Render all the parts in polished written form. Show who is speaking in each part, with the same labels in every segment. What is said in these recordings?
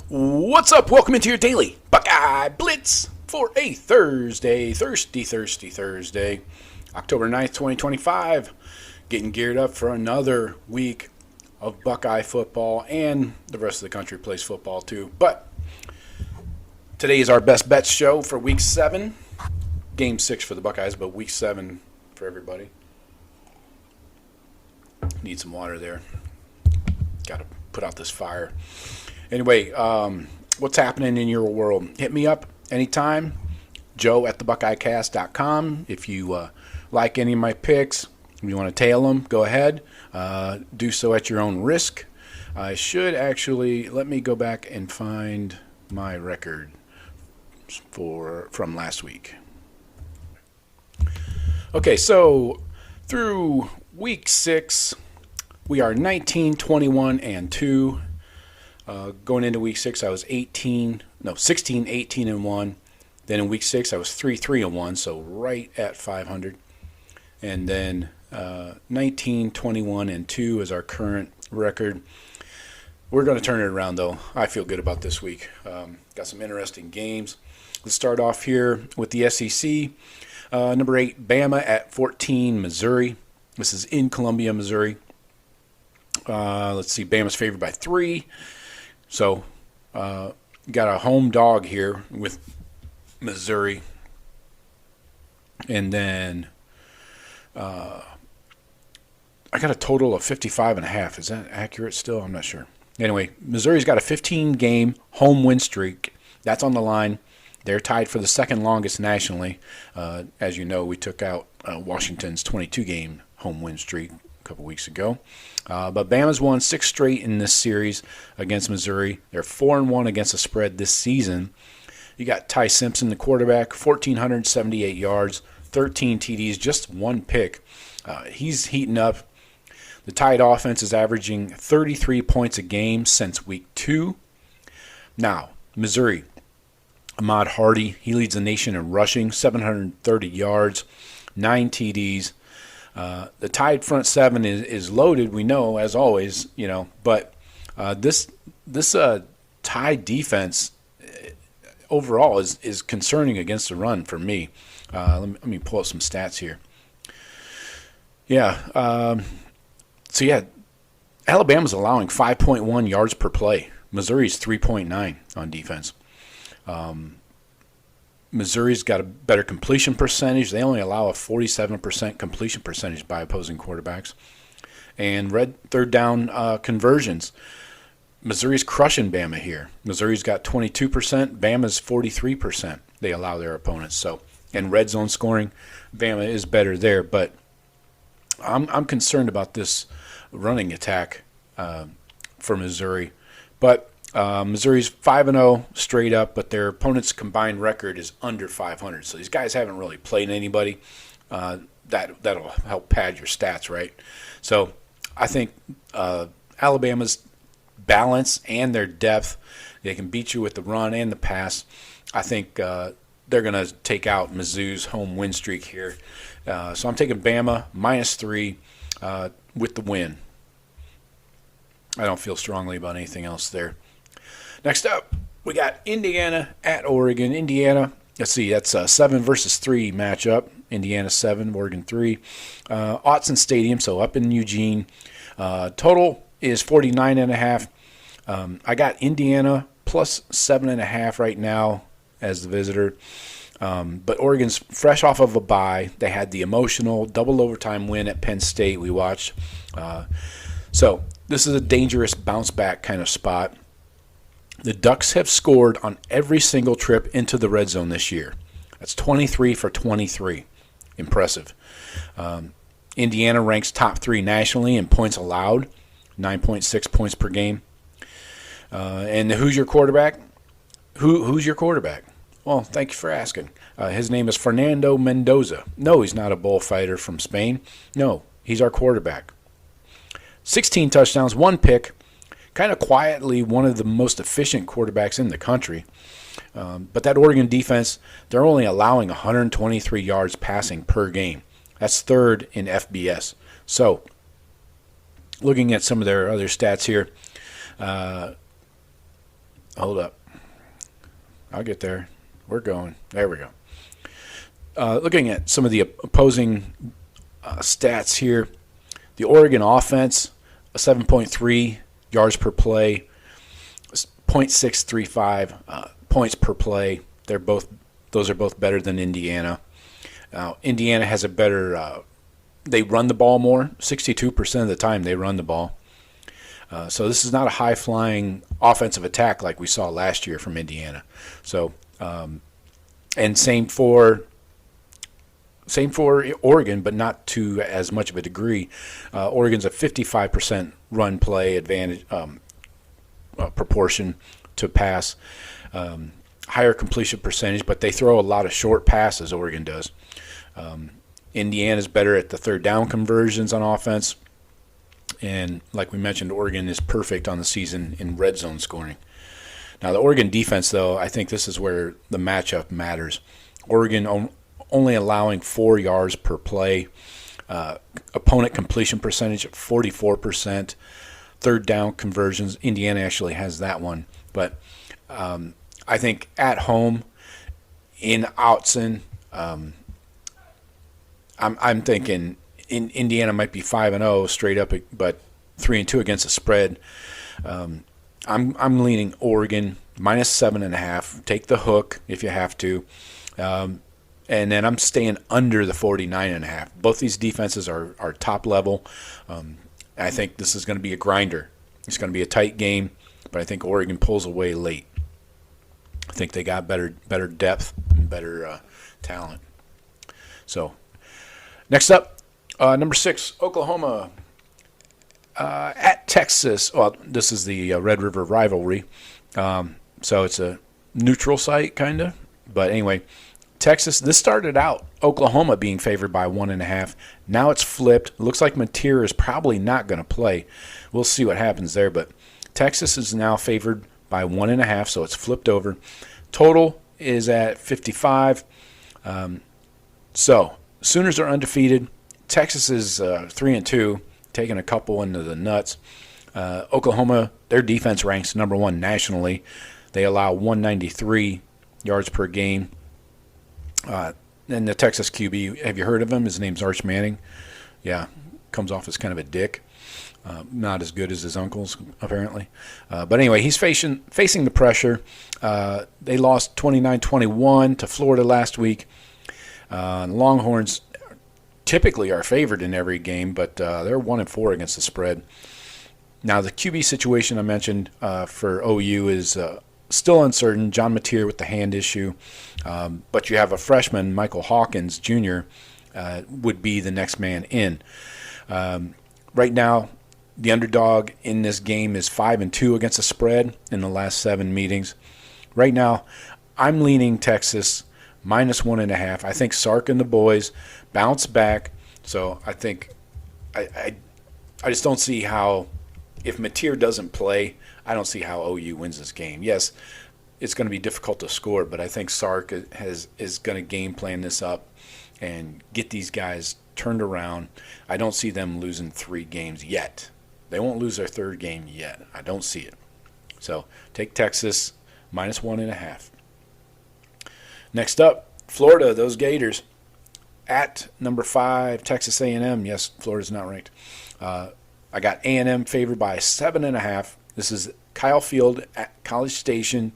Speaker 1: What's up? Welcome into your daily Buckeye Blitz for a Thursday, Thursday, October 9th, 2025. Getting geared up for another week of Buckeye football, and the rest of the country plays football too. But today is our best bets show for week 7. Game 6 for the Buckeyes, but week 7 for everybody. Need some water there. Got to put out this fire. Anyway, what's happening in your world? Hit me up anytime, joe@thebuckeyecast.com. If you like any of my picks, if you want to tail them, go ahead. Do so at your own risk. I should actually, let me go back and find my record from last week. Okay, so through week 6, we are 19, 21, and 2. Going into week 6, I was 16, 18, and 1. Then in week 6, I was 3, and 1, so right at 500. And then 19, 21, and 2 is our current record. We're going to turn it around, though. I feel good about this week. Got some interesting games. Let's start off here with the SEC. Number 8, Bama at 14, Missouri. This is in Columbia, Missouri. Let's see, Bama's favored by 3. So, got a home dog here with Missouri. And then I got a total of 55.5. Is that accurate still? I'm not sure. Anyway, Missouri's got a 15-game home win streak. That's on the line. They're tied for the second longest nationally. As you know, we took out Washington's 22-game home win streak a couple weeks ago. But Bama's won 6 straight in this series against Missouri. They're 4-1 against the spread this season. You got Ty Simpson, the quarterback, 1,478 yards, 13 TDs, just 1 pick. He's heating up. The Tide offense is averaging 33 points a game since week 2. Now, Missouri, Ahmad Hardy, he leads the nation in rushing, 730 yards, 9 TDs. The Tide front 7 is loaded, we know, as always, but this Tide defense overall is concerning against the run for me. Let me pull up some stats here. Alabama's allowing 5.1 yards per play. Missouri's 3.9 on defense. Missouri's got a better completion percentage. They only allow a 47% completion percentage by opposing quarterbacks. And third down conversions. Missouri's crushing Bama here. Missouri's got 22%. Bama's 43%. They allow their opponents. So, and red zone scoring, Bama is better there. But I'm concerned about this running attack for Missouri. But Missouri's 5-0 straight up, but their opponent's combined record is under 500. So these guys haven't really played anybody. That'll help pad your stats, right? So I think Alabama's balance and their depth, they can beat you with the run and the pass. I think they're going to take out Mizzou's home win streak here. So I'm taking Bama -3 with the win. I don't feel strongly about anything else there. Next up, we got Indiana at Oregon. Indiana, let's see, that's a 7 versus 3 matchup. Indiana 7, Oregon 3. Autzen Stadium, so up in Eugene. Total is 49.5. I got Indiana plus 7.5 right now as the visitor. But Oregon's fresh off of a bye. They had the emotional double overtime win at Penn State we watched. So this is a dangerous bounce back kind of spot. The Ducks have scored on every single trip into the red zone this year. That's 23 for 23. Impressive. Indiana ranks top 3 nationally in points allowed, 9.6 points per game. And who's your quarterback? Who's your quarterback? Well, thank you for asking. His name is Fernando Mendoza. No, he's not a bullfighter from Spain. No, he's our quarterback. 16 touchdowns, 1 pick. Kind of quietly one of the most efficient quarterbacks in the country. But that Oregon defense, they're only allowing 123 yards passing per game. That's 3rd in FBS. So, looking at some of their other stats here, Hold up. I'll get there. We're going. There we go. Looking at some of the opposing stats here, the Oregon offense, 7.3 yards per play, 0.635 points per play. Those are both better than Indiana. Now, Indiana has a better. They run the ball more. 62% of the time they run the ball. So this is not a high-flying offensive attack like we saw last year from Indiana. So, and same for Oregon, but not to as much of a degree. Oregon's a 55% run play advantage proportion to pass, higher completion percentage, but they throw a lot of short passes. Oregon does. Indiana's better at the third down conversions on offense. And like we mentioned, Oregon is perfect on the season in red zone scoring. Now, the Oregon defense, though, I think this is where the matchup matters. Oregon only allowing 4 yards per play. Opponent completion percentage at 44%. Third down conversions, Indiana actually has that one. But I think at home in Autzen, I'm thinking Indiana might be 5-0 straight up, but 3-2 against the spread. I'm leaning Oregon -7.5. Take the hook if you have to, and then I'm staying under the 49.5. Both these defenses are top level. I think this is going to be a grinder. It's going to be a tight game, but I think Oregon pulls away late. I think they got better depth and better talent. So next up. Number 6, Oklahoma at Texas. Well, this is the Red River Rivalry, so it's a neutral site, kind of. But anyway, Texas, this started out Oklahoma being favored by 1.5. Now it's flipped. It looks like Mateer is probably not going to play. We'll see what happens there. But Texas is now favored by 1.5, so it's flipped over. Total is at 55. So Sooners are undefeated. Texas is 3-2, taking a couple into the nuts. Oklahoma, their defense ranks number 1 nationally. They allow 193 yards per game. And the Texas QB, have you heard of him? His name's Arch Manning. Yeah, comes off as kind of a dick. Not as good as his uncles, apparently. But anyway, he's facing the pressure. They lost 29-21 to Florida last week. Longhorns typically are favored in every game, but they're 1-4 against the spread. Now, the QB situation I mentioned for OU is still uncertain. John Mateer with the hand issue. But you have a freshman, Michael Hawkins Jr., would be the next man in. Right now, the underdog in this game is 5-2 against the spread in the last 7 meetings. Right now, I'm leaning Texas -1.5. I think Sark and the boys bounce back. So I think I just don't see how, if Mateer doesn't play, I don't see how OU wins this game. Yes, it's going to be difficult to score, but I think Sark is going to game plan this up and get these guys turned around. I don't see them losing 3 games yet. They won't lose their 3rd game yet. I don't see it. So take Texas -1.5. Next up, Florida, those Gators, at number 5, Texas A&M. Yes, Florida's not ranked. I got A&M favored by 7.5. This is Kyle Field at College Station.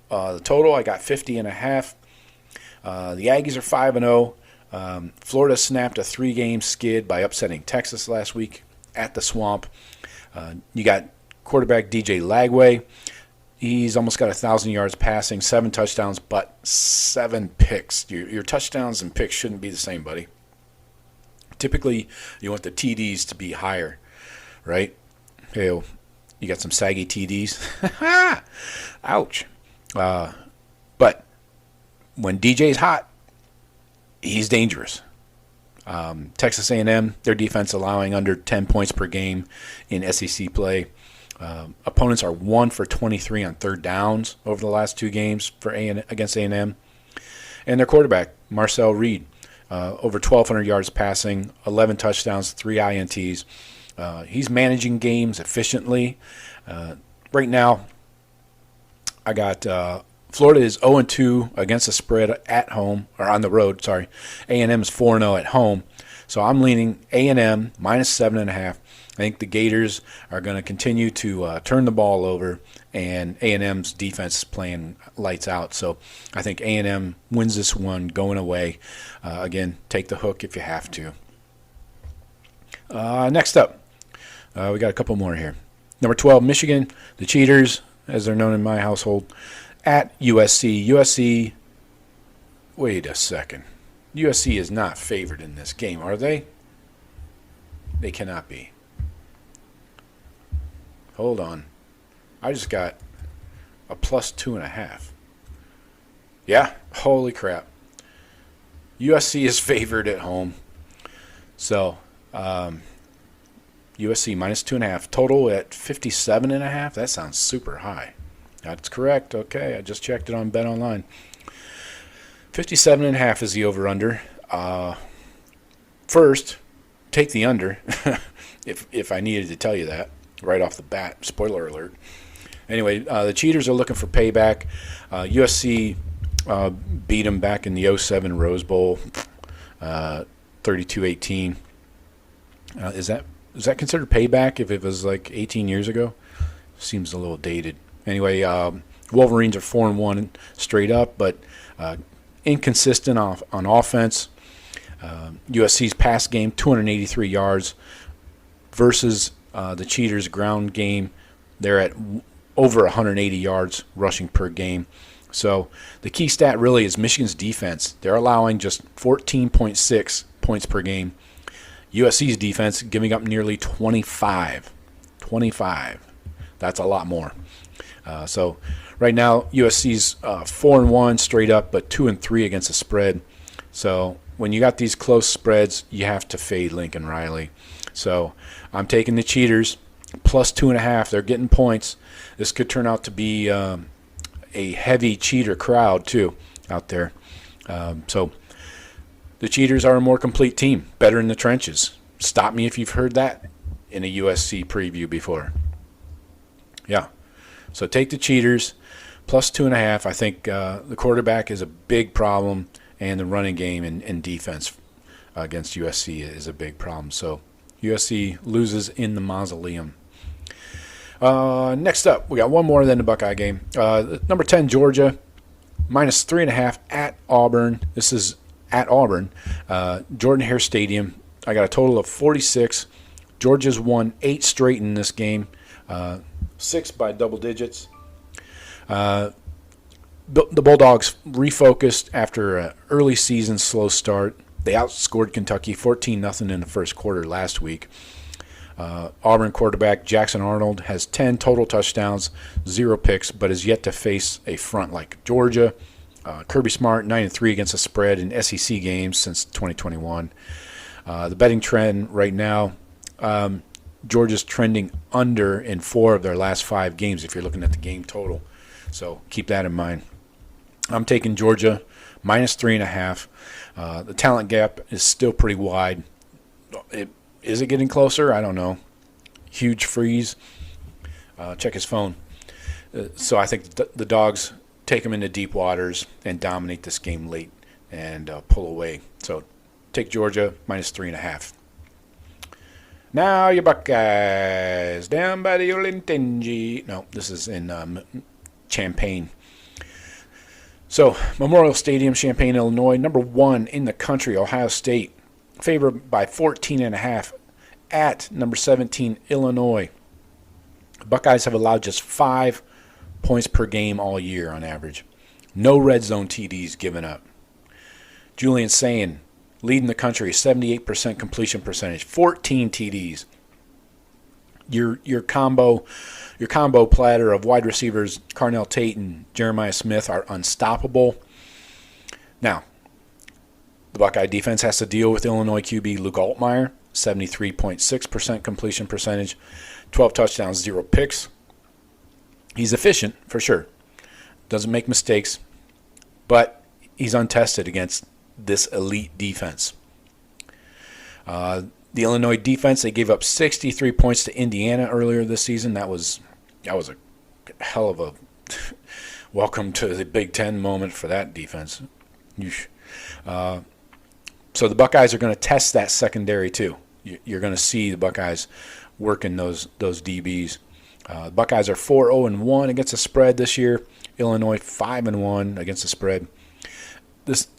Speaker 1: The total, I got 50.5. The Aggies are 5-0. Florida snapped a 3-game skid by upsetting Texas last week at the Swamp. You got quarterback DJ Lagway. He's almost got 1,000 yards passing, 7 touchdowns, but 7 picks. Your touchdowns and picks shouldn't be the same, buddy. Typically, you want the TDs to be higher, right? Hey, you got some saggy TDs. Ouch. But when DJ's hot, he's dangerous. Texas A&M, their defense allowing under 10 points per game in SEC play. Opponents are 1 for 23 on third downs over the last 2 games for against A&M. And their quarterback, Marcel Reed, over 1,200 yards passing, 11 touchdowns, 3 INTs. He's managing games efficiently. Right now, I got Florida is 0-2 against the spread at home, or on the road, sorry. A&M is 4-0 at home. So I'm leaning A&M minus 7.5. I think the Gators are going to continue to turn the ball over, and A&M's defense is playing lights out. So I think A&M wins this one going away. Again, take the hook if you have to. Next up, we got a couple more here. Number 12, Michigan, the Cheaters, as they're known in my household, at USC. USC, wait a second. USC is not favored in this game, are they? They cannot be. Hold on. I just got a plus 2.5. Yeah, holy crap. USC is favored at home. So, USC minus 2.5. Total at 57.5. That sounds super high. That's correct. Okay, I just checked it on Bet Online. 57.5 is the over-under. First, take the under, if I needed to tell you that right off the bat. Spoiler alert. Anyway, the Cheaters are looking for payback. USC beat them back in the 2007 Rose Bowl, 32-18. Is that considered payback if it was like 18 years ago? Seems a little dated. Anyway, Wolverines are 4-1 straight up, but inconsistent on offense. USC's pass game, 283 yards, versus the Cheaters' ground game. They're at over 180 yards rushing per game. So the key stat really is Michigan's defense. They're allowing just 14.6 points per game. USC's defense giving up nearly 25. 25. That's a lot more. So right now USC's 4-1 straight up, but 2-3 against the spread. So when you got these close spreads, you have to fade Lincoln Riley. So I'm taking the Cheaters plus 2.5. They're getting points. This could turn out to be a heavy cheater crowd too out there. So the Cheaters are a more complete team, better in the trenches. Stop me if you've heard that in a USC preview before. Yeah. So take the Cheaters, plus 2.5. I think the quarterback is a big problem, and the running game and defense against USC is a big problem. So USC loses in the mausoleum. Next up, we got one more than the Buckeye game. Number 10, Georgia, minus 3.5 at Auburn. This is at Auburn, Jordan-Hare Stadium. I got a total of 46. Georgia's won 8 straight in this game. 6 by double digits. The Bulldogs refocused after an early season slow start. They outscored Kentucky 14-0 in the first quarter last week. Auburn quarterback Jackson Arnold has 10 total touchdowns, 0 picks, but is yet to face a front like Georgia. Kirby Smart 9-3 against the spread in SEC games since 2021. The betting trend right now, Georgia's trending under in 4 of their last 5 games if you're looking at the game total. So keep that in mind. I'm taking Georgia minus 3.5. The talent gap is still pretty wide. Is it getting closer? I don't know. Huge freeze. Check his phone. So I think the Dogs take them into deep waters and dominate this game late and pull away. So take Georgia minus 3.5. Now your Buckeyes down by the Olentangy. No, this is in Champaign. So Memorial Stadium, Champaign, Illinois. Number 1 in the country, Ohio State, favored by 14.5 at number 17, Illinois. Buckeyes have allowed just 5 points per game all year on average. No red zone TDs given up. Julian Sayin leading the country, 78% completion percentage, 14 TDs. Your combo platter of wide receivers, Carnell Tate and Jeremiah Smith, are unstoppable. Now, the Buckeye defense has to deal with Illinois QB Luke Altmaier, 73.6% completion percentage, 12 touchdowns, 0 picks. He's efficient, for sure. Doesn't make mistakes, but he's untested against this elite defense. The Illinois defense, they gave up 63 points to Indiana earlier this season. That was a hell of welcome to the Big Ten moment for that defense. So the Buckeyes are going to test that secondary too. You're going to see the Buckeyes working those DBs. The Buckeyes are 4-0-1 against the spread this year. Illinois 5-1 against the spread. Is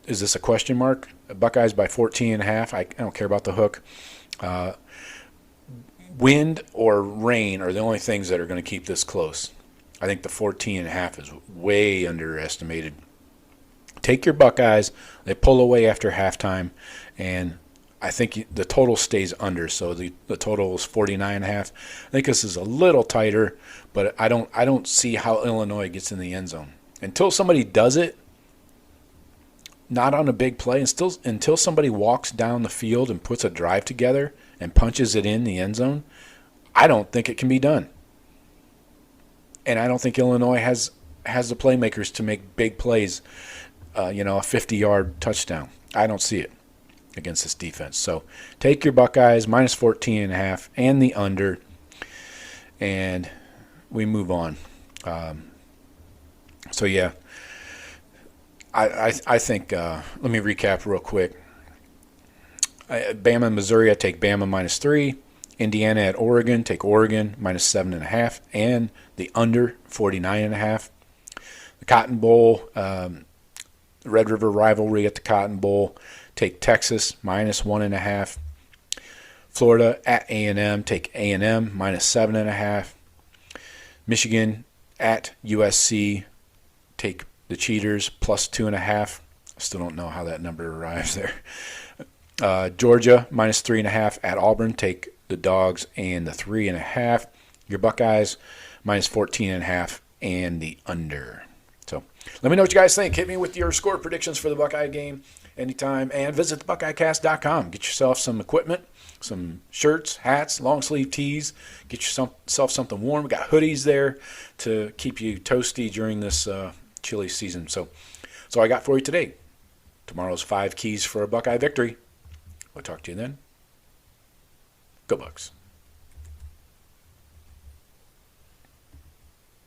Speaker 1: this a question mark? Buckeyes by 14.5. I don't care about the hook. Wind or rain are the only things that are going to keep this close. I think the 14.5 is way underestimated. Take your Buckeyes. They pull away after halftime, and I think the total stays under. So the total is 49.5. I think this is a little tighter, but I don't see how Illinois gets in the end zone until somebody does it. Not on a big play, until somebody walks down the field and puts a drive together and punches it in the end zone. I don't think it can be done, and I don't think Illinois has the playmakers to make big plays. A 50-yard touchdown. I don't see it against this defense. So take your Buckeyes minus 14.5 and the under, and we move on. I think. Let me recap real quick. Bama and Missouri, I take Bama minus 3. Indiana at Oregon, take Oregon minus 7.5 and the under 49.5. The Cotton Bowl. Red River Rivalry at the Cotton Bowl, take Texas minus 1.5. Florida at A&M, take A&M minus 7.5. Michigan at USC, take the Cheaters plus 2.5. I still don't know how that number arrives there. Georgia minus 3.5 at Auburn, take the Dogs and the 3.5. Your Buckeyes minus 14.5 and the under. So let me know what you guys think. Hit me with your score predictions for the Buckeye game anytime. And visit thebuckeyecast.com. Get yourself some equipment, some shirts, hats, long sleeve tees. Get yourself something warm. We got hoodies there to keep you toasty during this chilly season. So I got for you today. Tomorrow's 5 keys for a Buckeye victory. We'll talk to you then. Go Bucks.